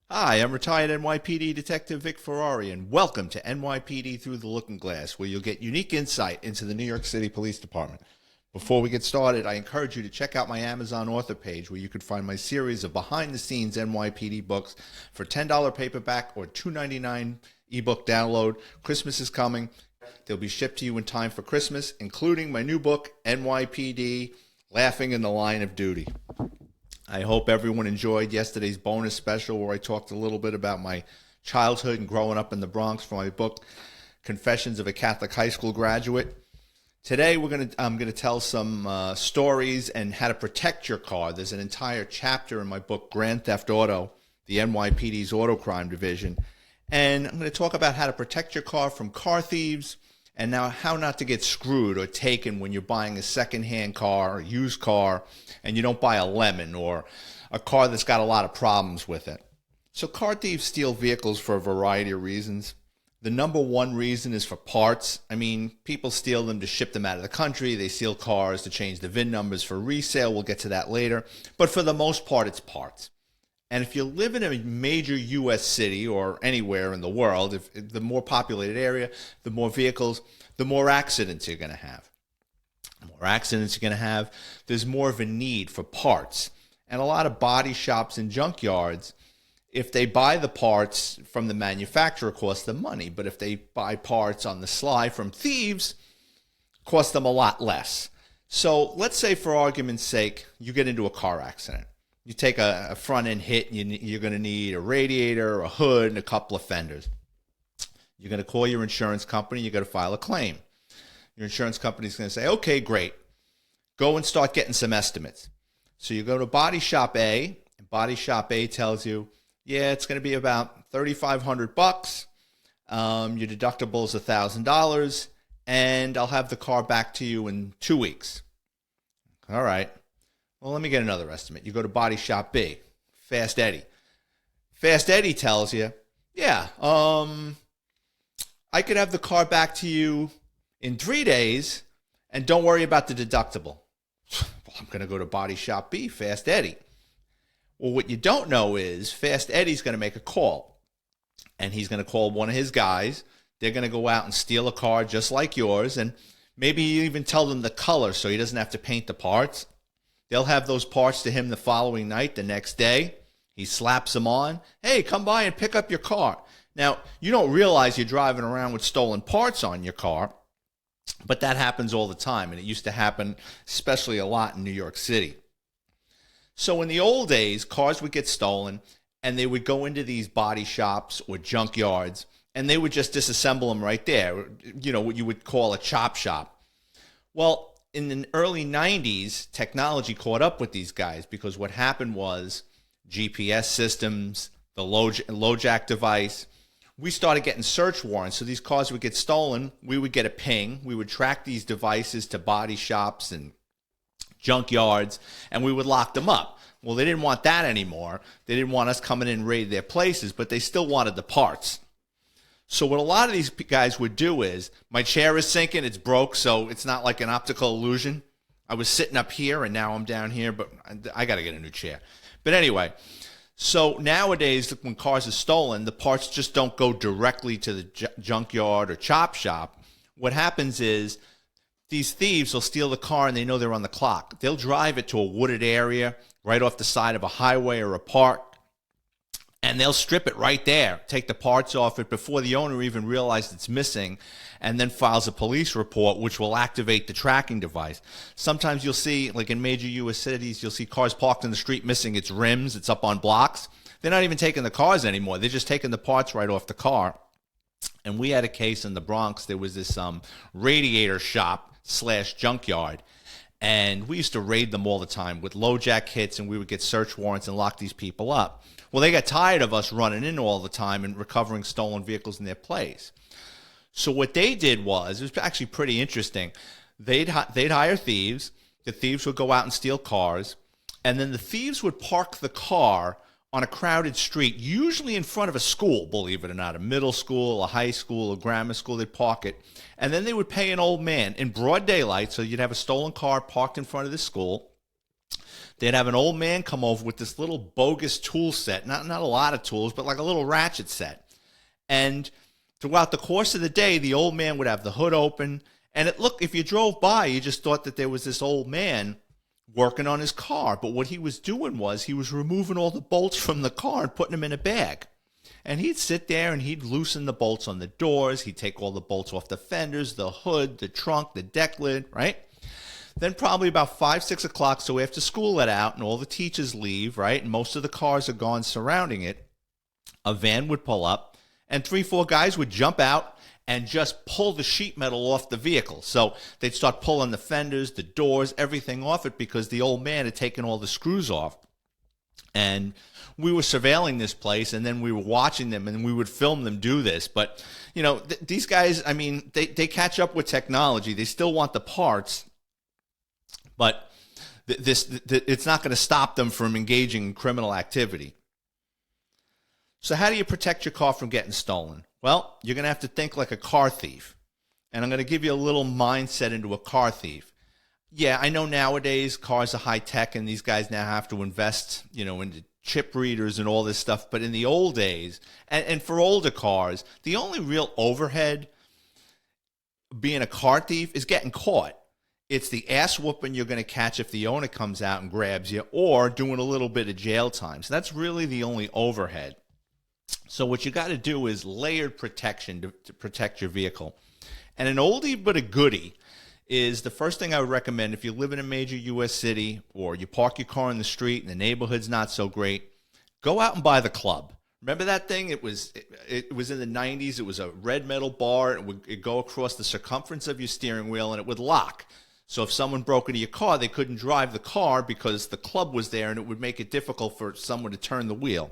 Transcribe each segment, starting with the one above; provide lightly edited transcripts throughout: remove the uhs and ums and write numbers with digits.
Hi, I'm retired NYPD Detective Vic Ferrari, and welcome to NYPD Through the Looking Glass, where you'll get unique insight into the New York City Police Department. Before we get started, I encourage you to check out my Amazon author page, where you can find my series of behind-the-scenes NYPD books for $10 paperback or $2.99 ebook download. Christmas is coming. They'll be shipped to you in time for Christmas, including my new book, NYPD Laughing in the Line of Duty. I hope everyone enjoyed yesterday's bonus special where I talked a little bit about my childhood and growing up in the Bronx for my book, Confessions of a Catholic High School Graduate. Today I'm going to tell some stories and how to protect your car. There's an entire chapter in my book, Grand Theft Auto, the NYPD's Auto Crime Division. And I'm going to talk about how to protect your car from car thieves, and now how not to get screwed or taken when you're buying a secondhand car or used car and you don't buy a lemon or a car that's got a lot of problems with it. So car thieves steal vehicles for a variety of reasons. The number one reason is for parts. I mean, people steal them to ship them out of the country. They steal cars to change the VIN numbers for resale. We'll get to that later. But for the most part, it's parts. And if you live in a major U.S. city or anywhere in the world, if the more populated area, the more vehicles, the more accidents you're going to have. The more accidents you're going to have, there's more of a need for parts. And a lot of body shops and junkyards, if they buy the parts from the manufacturer, cost them money. But if they buy parts on the sly from thieves, cost them a lot less. So let's say, for argument's sake, you get into a car accident. You take a front-end hit, and you're going to need a radiator, a hood, and a couple of fenders. You're going to call your insurance company. You're going to file a claim. Your insurance company is going to say, okay, great. Go and start getting some estimates. So you go to Body Shop A, and Body Shop A tells you, yeah, it's going to be about $3,500. Your deductible is $1,000, and I'll have the car back to you in 2 weeks. All right. Well, let me get another estimate. You go to Body Shop B, Fast Eddie. Fast Eddie tells you, yeah, I could have the car back to you in 3 days, and don't worry about the deductible. Well, I'm going to go to Body Shop B, Fast Eddie. Well, what you don't know is Fast Eddie's going to make a call, and he's going to call one of his guys. They're going to go out and steal a car just like yours, and maybe you even tell them the color so he doesn't have to paint the parts. They'll have those parts to him the following night, the next day. He slaps them on. Hey, come by and pick up your car. Now, you don't realize you're driving around with stolen parts on your car, but that happens all the time, and it used to happen especially a lot in New York City. So in the old days, cars would get stolen, and they would go into these body shops or junkyards, and they would just disassemble them right there, you know, what you would call a chop shop. Well, in the early 90s, technology caught up with these guys because what happened was GPS systems, the LoJack device, we started getting search warrants. So these cars would get stolen. We would get a ping. We would track these devices to body shops and junkyards, and we would lock them up. Well, they didn't want that anymore. They didn't want us coming in and raid their places, but they still wanted the parts. So what a lot of these guys would do is, my chair is sinking, it's broke, so it's not like an optical illusion. I was sitting up here, and now I'm down here, but I got to get a new chair. But anyway, so nowadays, when cars are stolen, the parts just don't go directly to the junkyard or chop shop. What happens is, these thieves will steal the car, and they know they're on the clock. They'll drive it to a wooded area, right off the side of a highway or a park, and they'll strip it right there, take the parts off it before the owner even realizes it's missing, and then files a police report, which will activate the tracking device. Sometimes you'll see, like in major U.S. cities, you'll see cars parked in the street missing its rims. It's up on blocks. They're not even taking the cars anymore. They're just taking the parts right off the car. And we had a case in the Bronx. There was this radiator shop / junkyard, and we used to raid them all the time with LoJack hits, and we would get search warrants and lock these people up. Well, they got tired of us running in all the time and recovering stolen vehicles in their place. So what they did was, it was actually pretty interesting. They'd hire thieves. The thieves would go out and steal cars, and then the thieves would park the car on a crowded street, usually in front of a school, believe it or not, a middle school, a high school, a grammar school. They'd park it, and then they would pay an old man in broad daylight, so you'd have a stolen car parked in front of the school. they'd have an old man come over with this little bogus tool set, not a lot of tools, but like a little ratchet set. And throughout the course of the day, the old man would have the hood open, and if you drove by, you just thought that there was this old man working on his car. But what he was doing was he was removing all the bolts from the car and putting them in a bag. And he'd sit there and he'd loosen the bolts on the doors. He'd take all the bolts off the fenders, the hood, the trunk, the deck lid, right? Then probably about 5, 6 o'clock, so after school let out and all the teachers leave, right, and most of the cars are gone surrounding it, a van would pull up and 3, 4 guys would jump out and just pull the sheet metal off the vehicle. So they'd start pulling the fenders, the doors, everything off it because the old man had taken all the screws off. And we were surveilling this place, and then we were watching them, and we would film them do this. But, you know, these guys, I mean, they catch up with technology. They still want the parts, but it's not going to stop them from engaging in criminal activity. So how do you protect your car from getting stolen? Well, you're going to have to think like a car thief. And I'm going to give you a little mindset into a car thief. Yeah, I know nowadays cars are high tech and these guys now have to invest, you know, into chip readers and all this stuff. But in the old days, and for older cars, the only real overhead being a car thief is getting caught. It's the ass whooping you're going to catch if the owner comes out and grabs you, or doing a little bit of jail time. So that's really the only overhead. So what you got to do is layered protection to protect your vehicle. And an oldie but a goodie is the first thing I would recommend if you live in a major U.S. city or you park your car in the street and the neighborhood's not so great, go out and buy the club. Remember that thing? It was in the 90s. It was a red metal bar. It'd go across the circumference of your steering wheel and it would lock. So if someone broke into your car, they couldn't drive the car because the club was there and it would make it difficult for someone to turn the wheel.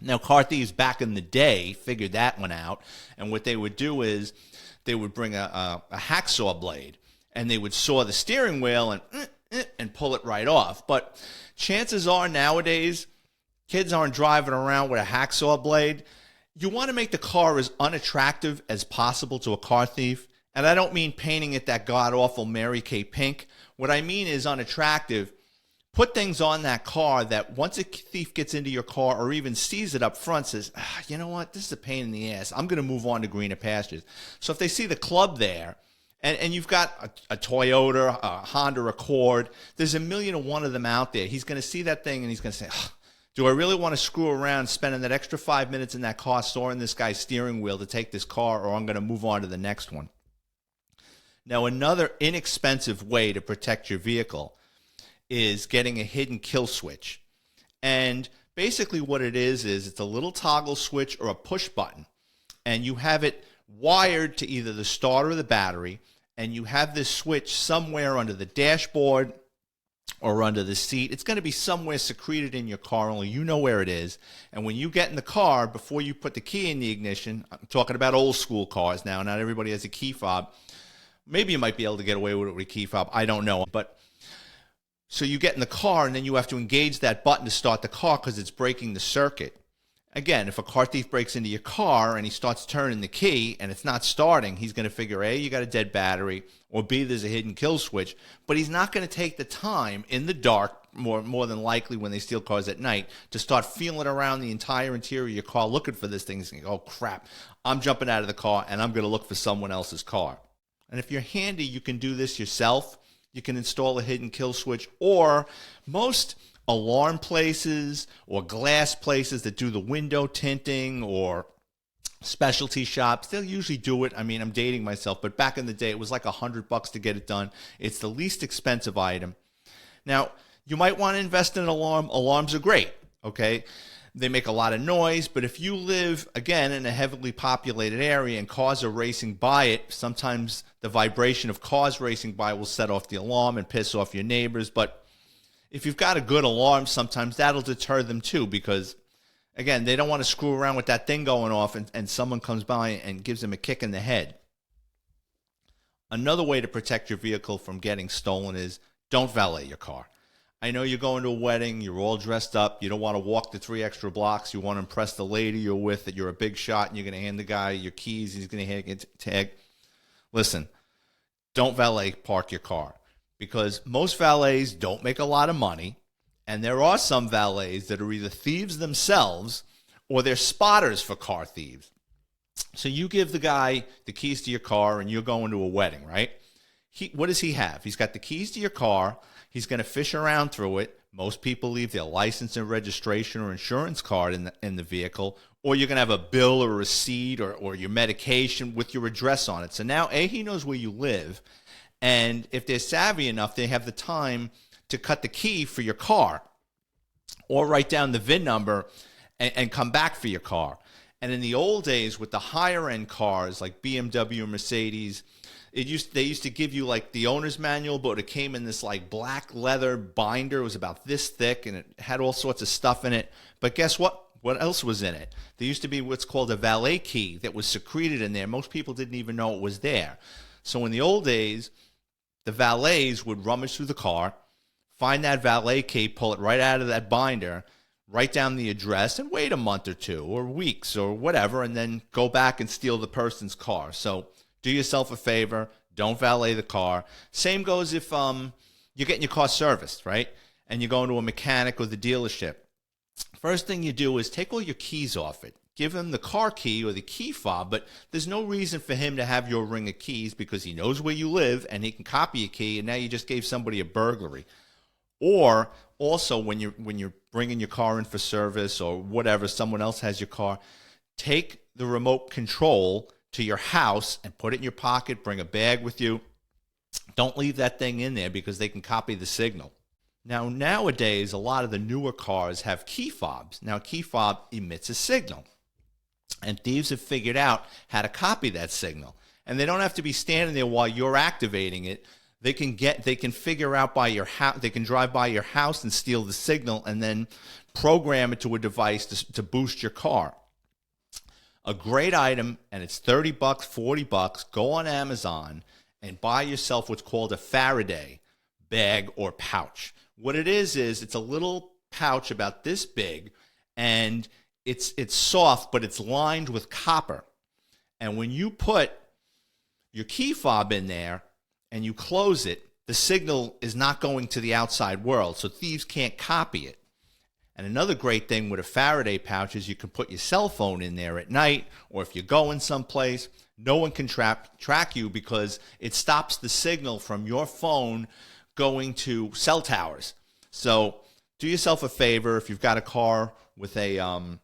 Now, car thieves back in the day figured that one out, and what they would do is they would bring a hacksaw blade, and they would saw the steering wheel and pull it right off. But chances are nowadays, kids aren't driving around with a hacksaw blade. You want to make the car as unattractive as possible to a car thief, and I don't mean painting it that god-awful Mary Kay pink. What I mean is unattractive. Put things on that car that once a thief gets into your car or even sees it up front says, you know what, this is a pain in the ass. I'm going to move on to greener pastures. So if they see the club there and you've got a Toyota, a Honda Accord, there's a million and one of them out there. He's going to see that thing and he's going to say, do I really want to screw around spending that extra 5 minutes in that car sawing this guy's steering wheel to take this car, or I'm going to move on to the next one. Now, another inexpensive way to protect your vehicle is getting a hidden kill switch. And basically what it is it's a little toggle switch or a push button. And you have it wired to either the starter or the battery. And you have this switch somewhere under the dashboard or under the seat. It's going to be somewhere secreted in your car, only you know where it is. And when you get in the car, before you put the key in the ignition, I'm talking about old school cars now, not everybody has a key fob. Maybe you might be able to get away with it with a key fob, I don't know. But so you get in the car, and then you have to engage that button to start the car because it's breaking the circuit. Again, if a car thief breaks into your car and he starts turning the key and it's not starting, he's going to figure, A, you got a dead battery, or B, there's a hidden kill switch. But he's not going to take the time in the dark, more than likely when they steal cars at night, to start feeling around the entire interior of your car looking for this thing. He's going, oh, crap, I'm jumping out of the car and I'm going to look for someone else's car. And if you're handy, you can do this yourself. You can install a hidden kill switch, or most alarm places or glass places that do the window tinting or specialty shops, they'll usually do it. I mean, I'm dating myself, but back in the day, it was like $100 to get it done. It's the least expensive item. Now, you might want to invest in an alarm. Alarms are great, okay? They make a lot of noise, but if you live, again, in a heavily populated area and cars are racing by it, sometimes the vibration of cars racing by will set off the alarm and piss off your neighbors. But if you've got a good alarm, sometimes that'll deter them too, because, again, they don't want to screw around with that thing going off and someone comes by and gives them a kick in the head. Another way to protect your vehicle from getting stolen is don't valet your car. I know you're going to a wedding, you're all dressed up, you don't want to walk the 3 extra blocks, you want to impress the lady you're with that you're a big shot, and you're going to hand the guy your keys, he's going to hand you a tag. Listen, don't valet park your car, because most valets don't make a lot of money, And there are some valets that are either thieves themselves or they're spotters for car thieves. So you give the guy the keys to your car and you're going to a wedding, right? What does he have? He's got the keys to your car. He's going to fish around through it. Most people leave their license and registration or insurance card in the vehicle, or you're going to have a bill or a receipt or your medication with your address on it. So now, he knows where you live, and if they're savvy enough, they have the time to cut the key for your car or write down the VIN number and come back for your car. And in the old days with the higher end cars like BMW or Mercedes, they used to give you like the owner's manual, but it came in this like black leather binder. It was about this thick and it had all sorts of stuff in it. But guess what? What else was in it? There used to be what's called a valet key that was secreted in there. Most people didn't even know it was there. So in the old days, the valets would rummage through the car, find that valet key, pull it right out of that binder, write down the address, and wait a month or two or weeks or whatever, and then go back and steal the person's car. So do yourself a favor. Don't valet the car. Same goes if you're getting your car serviced, right? And you're going to a mechanic or the dealership. First thing you do is take all your keys off it. Give him the car key or the key fob, but there's no reason for him to have your ring of keys because he knows where you live and he can copy a key, and now you just gave somebody a burglary. Or also when you're bringing your car in for service or whatever, someone else has your car, take the remote control to your house and put it in your pocket, bring a bag with you. Don't leave that thing in there because they can copy the signal. Now, nowadays, a lot of the newer cars have key fobs. Now, a key fob emits a signal, and thieves have figured out how to copy that signal. And they don't have to be standing there while you're activating it. They can figure out by your house. They can drive by your house and steal the signal, and then program it to a device to boost your car. A great item, and it's $30, $40. Go on Amazon and buy yourself what's called a Faraday bag or pouch. What it is it's a little pouch about this big, and it's soft, but it's lined with copper. And when you put your key fob in there and you close it, the signal is not going to the outside world, so thieves can't copy it. And another great thing with a Faraday pouch is you can put your cell phone in there at night, or if you're going someplace, no one can track you because it stops the signal from your phone going to cell towers. So do yourself a favor. If you've got a car with a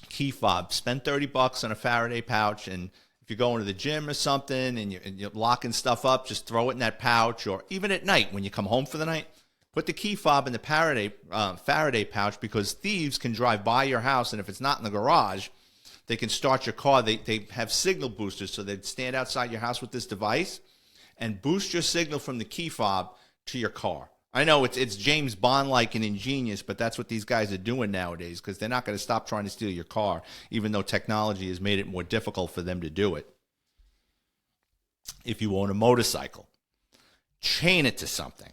key fob, spend $30 on a Faraday pouch. And if you're going to the gym or something and you're locking stuff up, just throw it in that pouch. Or even at night when you come home for the night, put the key fob in the Faraday pouch, because thieves can drive by your house, and if it's not in the garage, they can start your car. They have signal boosters, so they'd stand outside your house with this device and boost your signal from the key fob to your car. I know it's James Bond-like and ingenious, but that's what these guys are doing nowadays, because they're not going to stop trying to steal your car, even though technology has made it more difficult for them to do it. If you own a motorcycle, chain it to something.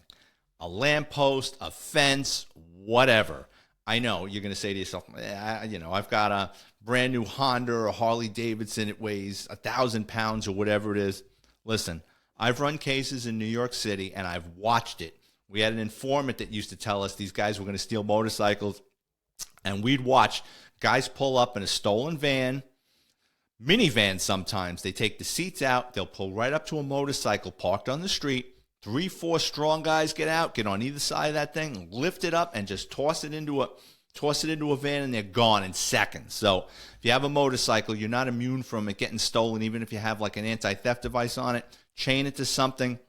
A lamppost, a fence, whatever. I know you're going to say to yourself, I've got a brand new Honda or a Harley Davidson. It weighs 1,000 pounds or whatever it is. Listen, I've run cases in New York City, and I've watched it. We had an informant that used to tell us these guys were going to steal motorcycles, and we'd watch guys pull up in a stolen van, minivan sometimes. They take the seats out. They'll pull right up to a motorcycle parked on the street. 3-4 strong guys get out, get on either side of that thing, lift it up, and just toss it into a van, and they're gone in seconds. So if you have a motorcycle, you're not immune from it getting stolen, even if you have like an anti-theft device on it. Chain it to something,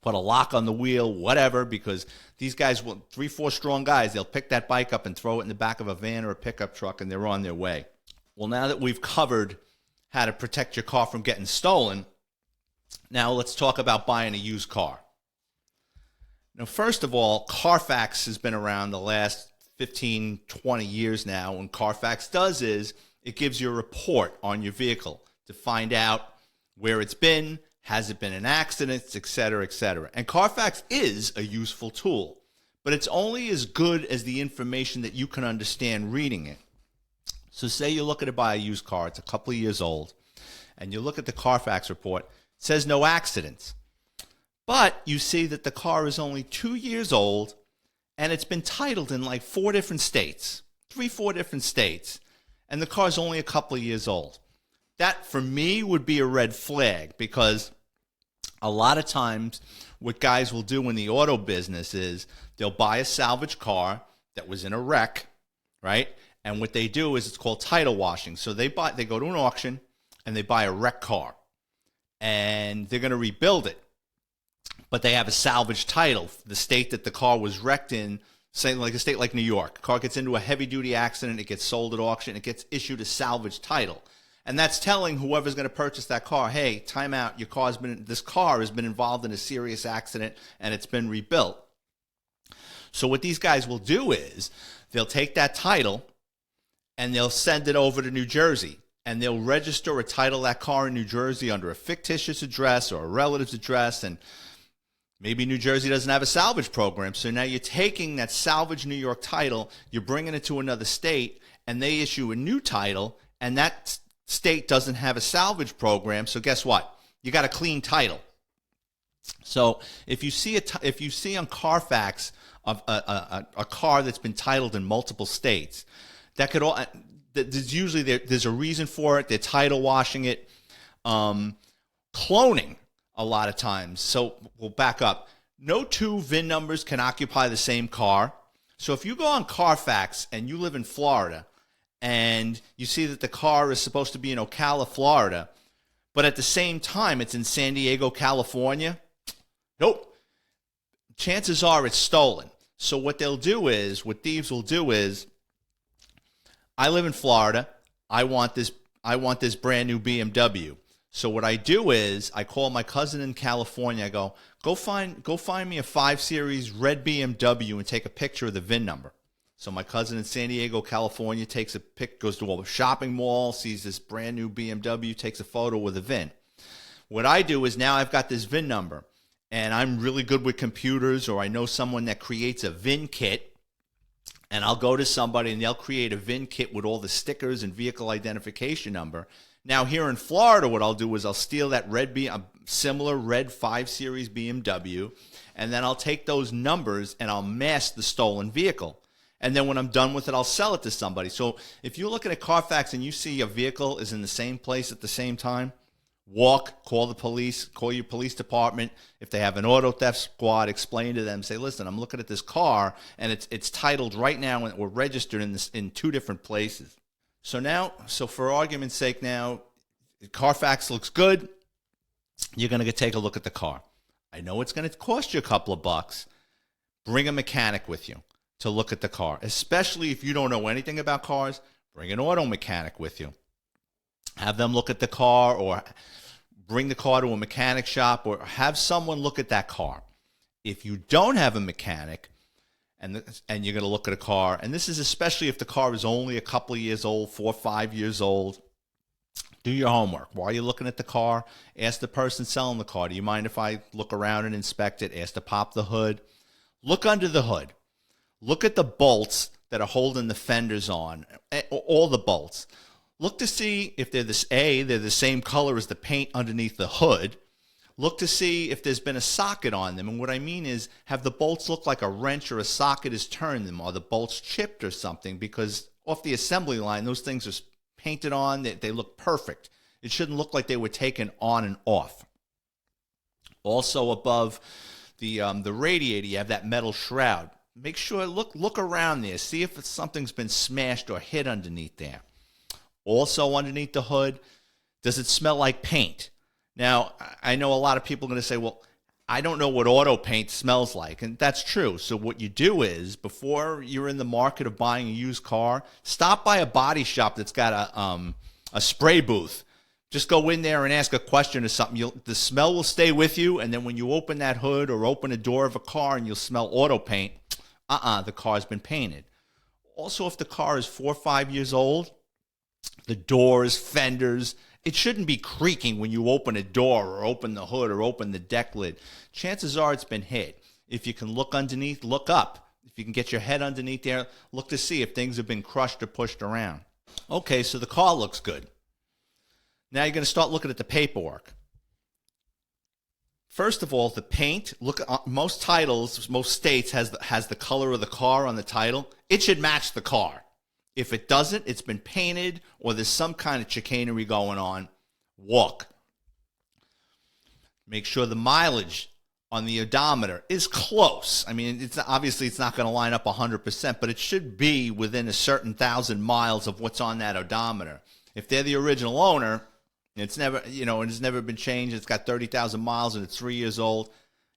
put a lock on the wheel, whatever, because these guys, 3-4 strong guys, they'll pick that bike up and throw it in the back of a van or a pickup truck, and they're on their way. Well, now that we've covered how to protect your car from getting stolen, now let's talk about buying a used car. Now, first of all, Carfax has been around the last 15, 20 years now. And Carfax does is it gives you a report on your vehicle to find out where it's been, has it been in accidents, et cetera, et cetera. And Carfax is a useful tool, but it's only as good as the information that you can understand reading it. So say you're looking to buy a used car, it's a couple of years old, and you look at the Carfax report, it says no accidents. But you see that the car is only 2 years old and it's been titled in like 4 different states, 4 different states, and the car's only a couple of years old. That, for me, would be a red flag, because a lot of times what guys will do in the auto business is they'll buy a salvage car that was in a wreck, right? And what they do is it's called title washing. So they go to an auction and they buy a wrecked car, and they're going to rebuild it. But they have a salvage title. The state that the car was wrecked in, say like a state like New York, car gets into a heavy-duty accident, it gets sold at auction, it gets issued a salvage title. And that's telling whoever's going to purchase that car, hey, time out, this car has been involved in a serious accident and it's been rebuilt. So what these guys will do is they'll take that title and they'll send it over to New Jersey, and they'll register a title of that car in New Jersey under a fictitious address or a relative's address, and maybe New Jersey doesn't have a salvage program. So now you're taking that salvage New York title, you're bringing it to another state, and they issue a new title, and that state doesn't have a salvage program. So guess what? You got a clean title. So if you see on Carfax of a car that's been titled in multiple states, that could all there's a reason for it. They're title washing it, cloning a lot of times. So we'll back up. No 2 VIN numbers can occupy the same car. So if you go on Carfax and you live in Florida and you see that the car is supposed to be in Ocala, Florida, but at the same time it's in San Diego, California, nope. Chances are it's stolen. So what thieves will do is, I live in Florida. I want this brand new BMW. So what I do is I call my cousin in California. I go find me a 5 Series red BMW and take a picture of the VIN number. So my cousin in San Diego, California takes a pic, goes to a shopping mall, sees this brand new BMW, takes a photo with a VIN. What I do is now I've got this VIN number, and I'm really good with computers, or I know someone that creates a VIN kit, and I'll go to somebody and they'll create a VIN kit with all the stickers and vehicle identification number. Now here in Florida, what I'll do is I'll steal that similar red 5 Series BMW, and then I'll take those numbers and I'll mask the stolen vehicle. And then when I'm done with it, I'll sell it to somebody. So if you're looking at Carfax and you see a vehicle is in the same place at the same time, call the police, call your police department. If they have an auto theft squad, explain to them, say, listen, I'm looking at this car and it's titled right now or registered in 2 different places. So for argument's sake now, Carfax looks good. You're going to take a look at the car. I know it's going to cost you a couple of bucks. Bring a mechanic with you to look at the car, especially if you don't know anything about cars. Bring an auto mechanic with you. Have them look at the car, or bring the car to a mechanic shop, or have someone look at that car. If you don't have a mechanic and you're going to look at a car, and this is especially if the car is only a couple of years old, 4 or 5 years old, do your homework. While you're looking at the car, ask the person selling the car, do you mind if I look around and inspect it? Ask to pop the hood. Look under the hood. Look at the bolts that are holding the fenders on, all the bolts. Look to see if they're the same color as the paint underneath the hood. Look to see if there's been a socket on them. And what I mean is, have the bolts look like a wrench or a socket has turned them, or the bolts chipped or something, because off the assembly line, those things are painted on. They look perfect. It shouldn't look like they were taken on and off. Also above the radiator, you have that metal shroud. Make sure, look around there. See if something's been smashed or hit underneath there. Also underneath the hood, does it smell like paint? Now, I know a lot of people are going to say, well, I don't know what auto paint smells like, and that's true. So what you do is, before you're in the market of buying a used car, stop by a body shop that's got a spray booth. Just go in there and ask a question or something. The smell will stay with you, and then when you open that hood or open a door of a car and you'll smell auto paint, the car's been painted. Also, if the car is 4 or 5 years old, the doors, fenders, it shouldn't be creaking when you open a door or open the hood or open the deck lid. Chances are it's been hit. If you can look underneath, look up. If you can get your head underneath there, look to see if things have been crushed or pushed around. Okay, so the car looks good. Now you're going to start looking at the paperwork. First of all, the paint. Look, most titles, most states has the color of the car on the title. It should match the car. If it doesn't, it's been painted or there's some kind of chicanery going on. Walk. Make sure the mileage on the odometer is close. I mean, it's not going to line up 100%, but it should be within a certain 1,000 miles of what's on that odometer. If they're the original owner, it's never, it's never been changed. It's got 30,000 miles and it's 3 years old.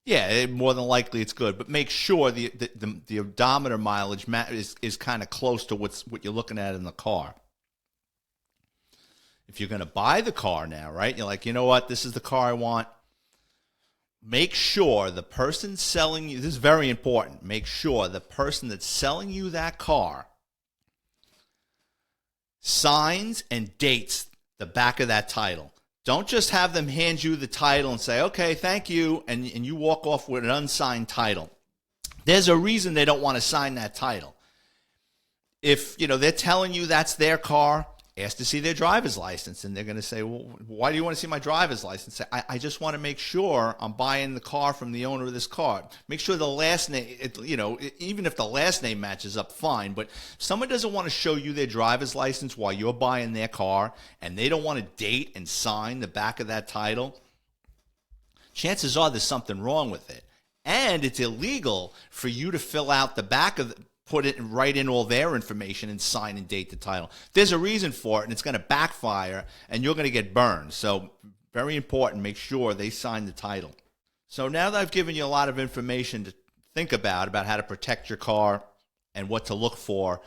Yeah, more than likely it's good. But make sure the odometer mileage is kind of close to what you're looking at in the car. If you're going to buy the car now, right? You're like, you know what? This is the car I want. Make sure the person selling you, this is very important, make sure the person that's selling you that car signs and dates the back of that title. Don't just have them hand you the title and say, okay, thank you, and you walk off with an unsigned title. There's a reason they don't want to sign that title. If, they're telling you that's their car, ask to see their driver's license, and they're going to say, well, why do you want to see my driver's license? Say, I just want to make sure I'm buying the car from the owner of this car. Make sure the last name, even if the last name matches up, fine, but if someone doesn't want to show you their driver's license while you're buying their car, and they don't want to date and sign the back of that title, chances are there's something wrong with it. And it's illegal for you to fill out the back of write in all their information and sign and date the title. There's a reason for it, and it's going to backfire, and you're going to get burned. So very important, make sure they sign the title. So now that I've given you a lot of information to think about how to protect your car and what to look for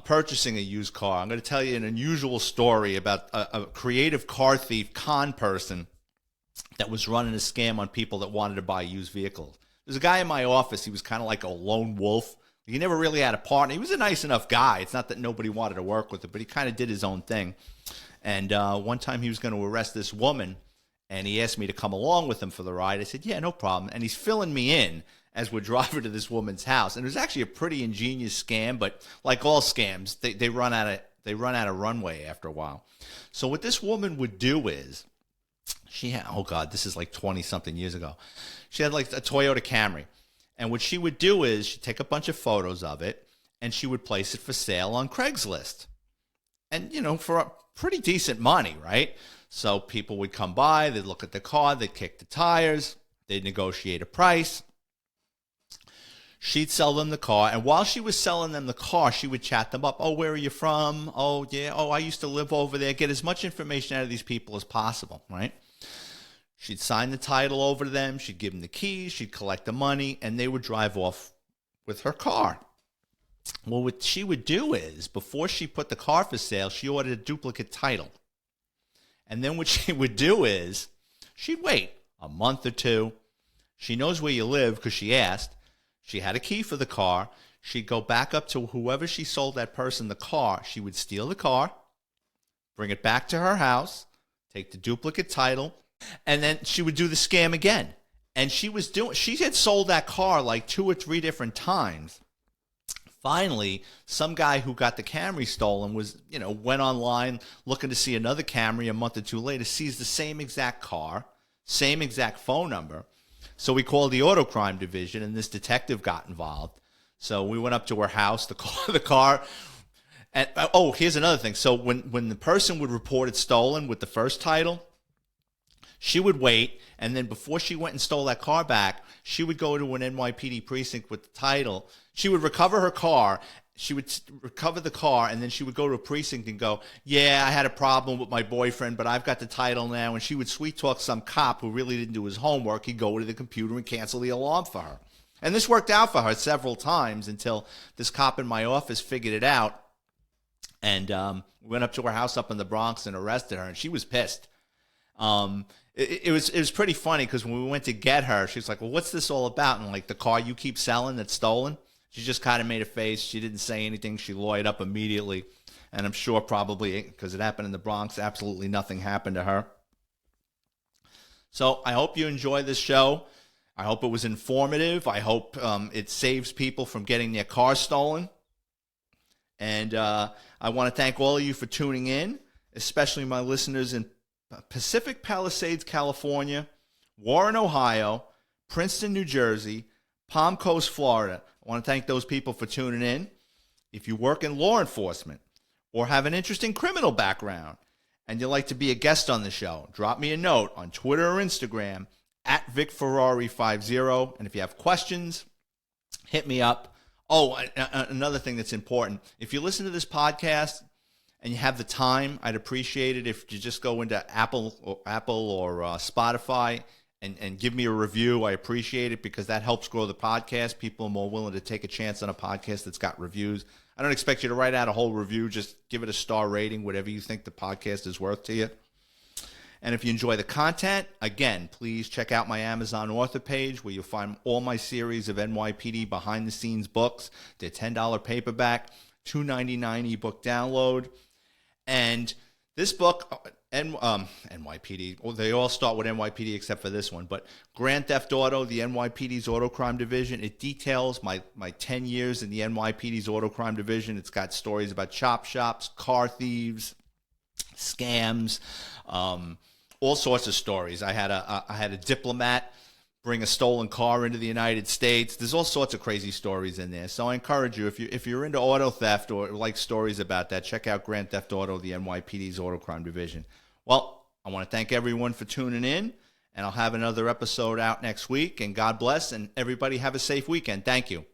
purchasing a used car, I'm going to tell you an unusual story about a creative car thief con person that was running a scam on people that wanted to buy used vehicles. There's a guy in my office. He was kind of like a lone wolf. He never really had a partner. He was a nice enough guy. It's not that nobody wanted to work with him, but he kind of did his own thing. And one time he was going to arrest this woman, and he asked me to come along with him for the ride. I said, yeah, no problem. And he's filling me in as we're driving to this woman's house. And it was actually a pretty ingenious scam, but like all scams, they run out of runway after a while. So what this woman would do is, she had, oh God, this is like 20-something years ago. She had like a Toyota Camry. And what she would do is she'd take a bunch of photos of it, and she would place it for sale on Craigslist. And, for a pretty decent money, right? So people would come by, they'd look at the car, they'd kick the tires, they'd negotiate a price. She'd sell them the car, and while she was selling them the car, she would chat them up. Oh, where are you from? Oh, yeah. Oh, I used to live over there. Get as much information out of these people as possible, right? She'd sign the title over to them. She'd give them the keys. She'd collect the money, and they would drive off with her car. Well, what she would do is, before she put the car for sale, she ordered a duplicate title. And then what she would do is, she'd wait a month or two. She knows where you live because she asked. She had a key for the car. She'd go back up to whoever she sold that person the car. She would steal the car, bring it back to her house, take the duplicate title, and then she would do the scam again. And she had sold that car like 2 or 3 different times. Finally, some guy who got the Camry stolen went online looking to see another Camry a month or 2 later, sees the same exact car, same exact phone number. So we called the auto crime division, and this detective got involved. So we went up to her house, the car. And here's another thing. So when the person would report it stolen with the first title, she would wait, and then before she went and stole that car back, she would go to an NYPD precinct with the title. She would recover her car. She would recover the car, and then she would go to a precinct and go, yeah, I had a problem with my boyfriend, but I've got the title now. And she would sweet-talk some cop who really didn't do his homework. He'd go to the computer and cancel the alarm for her. And this worked out for her several times until this cop in my office figured it out. And we went up to her house up in the Bronx and arrested her, and she was pissed. It was pretty funny because when we went to get her, she was like, well, what's this all about? And like, the car you keep selling that's stolen? She just kind of made a face. She didn't say anything. She lawyered up immediately. And I'm sure probably because it happened in the Bronx, absolutely nothing happened to her. So I hope you enjoy this show. I hope it was informative. I hope it saves people from getting their car stolen. And I want to thank all of you for tuning in, especially my listeners in Pacific Palisades, California, Warren, Ohio, Princeton, New Jersey, Palm Coast, Florida. I want to thank those people for tuning in. If you work in law enforcement or have an interesting criminal background and you'd like to be a guest on the show, drop me a note on Twitter or Instagram at VicFerrari50. And if you have questions, hit me up. Oh, another thing that's important. If you listen to this podcast and you have the time, I'd appreciate it if you just go into Apple or Spotify and give me a review. I appreciate it because that helps grow the podcast. People are more willing to take a chance on a podcast that's got reviews. I don't expect you to write out a whole review. Just give it a star rating, whatever you think the podcast is worth to you. And if you enjoy the content, again, please check out my Amazon author page where you'll find all my series of NYPD behind-the-scenes books. They're $10 paperback, $2.99 ebook download. And this book, NYPD, well, they all start with NYPD except for this one, but Grand Theft Auto, the NYPD's Auto Crime Division, it details my 10 years in the NYPD's Auto Crime Division. It's got stories about chop shops, car thieves, scams, all sorts of stories. I had a diplomat bring a stolen car into the United States. There's all sorts of crazy stories in there. So I encourage you, if you're into auto theft or like stories about that, check out Grand Theft Auto, the NYPD's Auto Crime Division. Well, I want to thank everyone for tuning in, and I'll have another episode out next week. And God bless, and everybody have a safe weekend. Thank you.